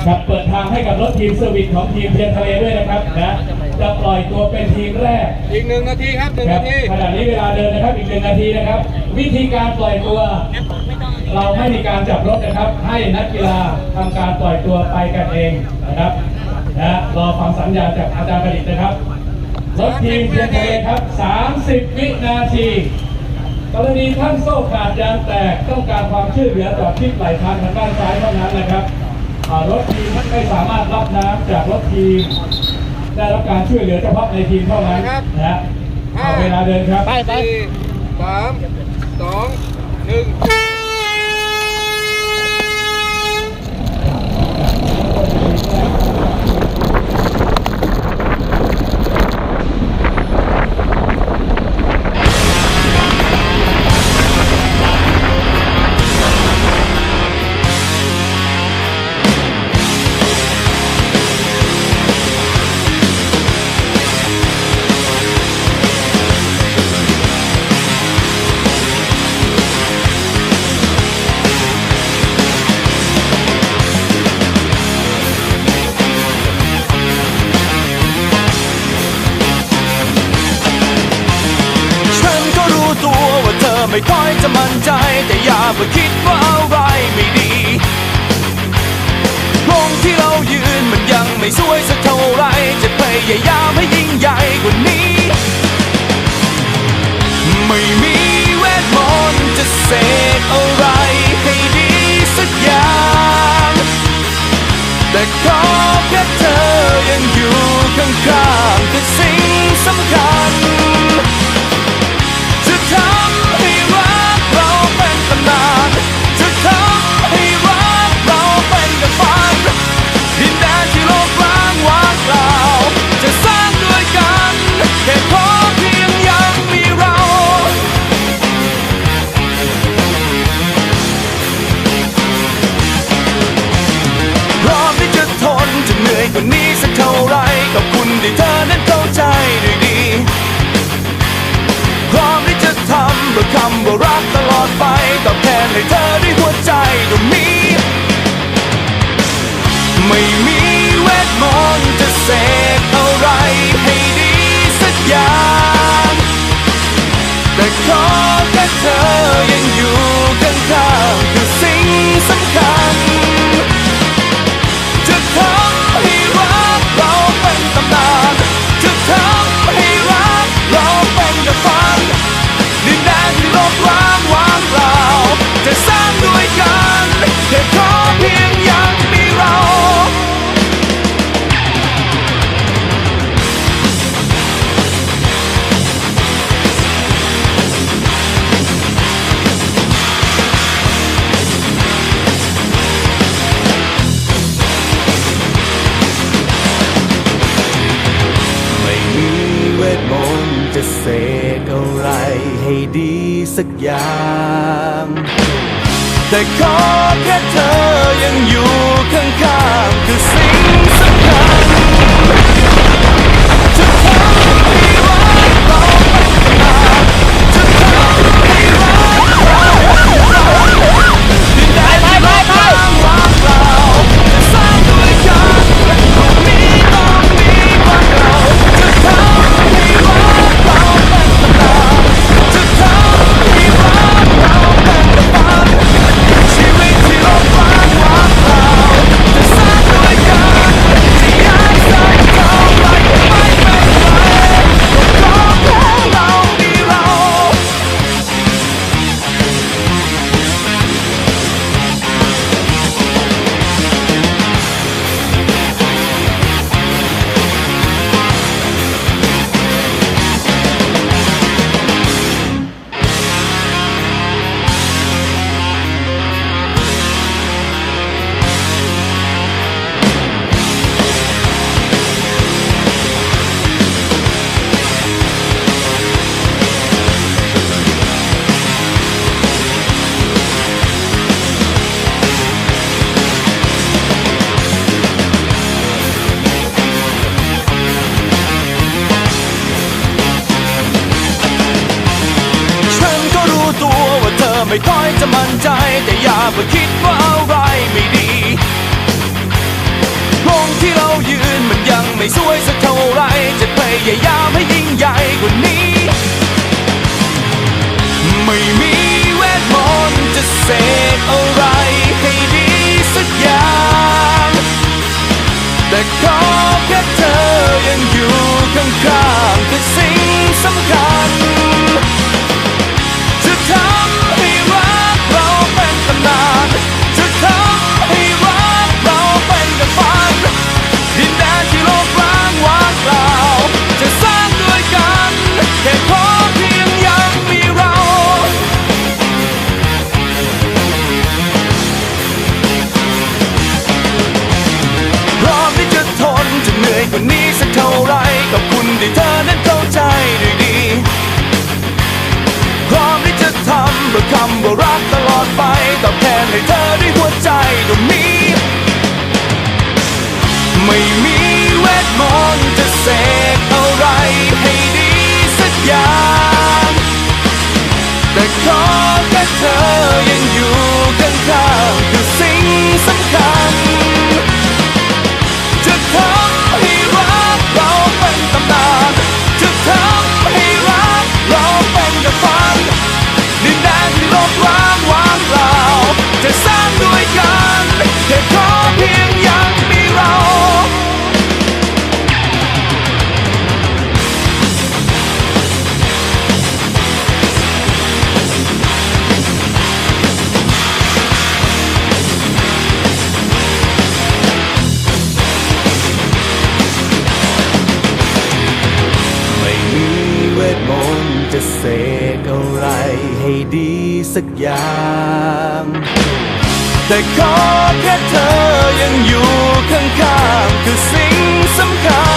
ครับเปิดทางให้กับรถทีมเซอร์วิสของทีมเทียนทะเลด้วยนะครับนะจะปล่อยตัวเป็นทีมแรกอีก1 นาทีครับ1 นาทีขณะนี้เวลาเดินนะครับอีก1 นาทีนะครับวิธีการปล่อยตัวเราไม่มีการจับรถนะครับให้นักกีฬาทำการปล่อยตัวไปกันเองนะครับนะรอฟังสัญญาณจากอาจารย์ประดิษฐ์นะครับรถทีมเทียนทะเลครับ30 วินาทีกรณีท่านโซ่ขาดยางแตกต้องการความช่วยเหลือจากที่ไหลทางทางด้านซ้ายเท่านั้นนะครับรถทีมไม่สามารถรับน้ำจากรถทีมได้รับการช่วยเหลือเฉพาะในทีมเท่านั้นนะเอาเวลาเดินครับ4 3 2 1ไม่ค่อยจะมั่นใจแต่อย่าไปคิดว่าอะไรไม่ดีตรงที่เรายืนมันยังไม่สวยสักเท่าไรจะพยายามให้ยิ่งใหญ่กว่านี้ไม่มีเวทมนต์จะเสกอะไรให้ดีสักอย่างแต่ขอแค่เธอยังอยู่ข้างๆคือสิ่งสำคัญกว่านี้สักเท่าไรขอบคุณที่เธอนั้นเข้าใจด้วยดีพร้อมที่จะทำเพื่อคำว่ารักตลอดไปตอบแทนให้เธอด้วยหัวใจตรงนี้ไม่มีเวทมนต์จะเสกอะไรให้ดีสักอย่างแต่ขอแค่เธอยังอยู่ข้างๆคือสิ่งสำคัญจะทำให้รักเราเป็นตำนานจะทำให้รักเราเป็นดังฝันดินแดนที่โลกร้างว่างเปล่าจะสร้างด้วยกันแค่ขอเพียงยังมีเราจะเสกอะไรให้ดีสักอย่างแต่ขอแค่เธอยังอยู่ข้างๆคือสิ่งสำคัญจะทำให้รักเราเป็นตำนานจะทำให้รักเราเป็นฝันดินแดนที่โลกร้างว่างเปล่าจะสร้างด้วยกันตรงนี้ต้องมีวันเราจะทำให้รักเราเป็นตำนานจะทำให้รักเราเป็นดังฝันชีวิตที่โลกร้างว่างเปล่าจะสร้างด้วยกันที่อยากใส่เขาไปไม่เป็นไรก็ขอแค่เรามีเรา ไม่ค่อยจะมั่นใจแต่อย่าไปคิดว่าอะไรไม่ดี สวยสักเท่าไรจะพยายามให้ยิ่งใหญ่กว่านี้ไม่มีเวทมนต์จะเสกอะไรให้ดีสักอย่างแต่ขอแค่เธอยังอยู่ข้างๆคือสิ่งสำคัญจะทำให้รักเราเป็นตำนานจะทำให้รักเราเป็นดังฝันดินแดนที่โลกร้างว่างเปล่าจะสร้างด้วยกันแค่ขอเพียงยังมีเราพร้อมที่จะทนจะเหนื่อยกว่านี้สักเท่าไรขอบคุณที่เธอนั้นเข้าใจด้วยดีพร้อมที่จะทำเพื่อคำว่ารักตลอดไปตอบแทนให้เธอด้วยหัวใจดวงนี้ไม่มีเวทมนต์จะเสกอะไรให้ดีสักอย่างแต่ขอแค่เธอยังอยู่ข้างๆคือสิ่งสำคัญจะทำให้รักเราเป็นตำนานจะทำให้รักเราเป็นดังฝันดินแดนที่โลกร้างว่างเปล่าจะสร้างด้วยกันแค่ขอเพียงยังมีเราไม่มีเวทมนต์จะเสกอะไรให้ดีสักอย่างแต่ขอแค่เธอยังอยู่ข้างๆคือสิ่งสำคัญ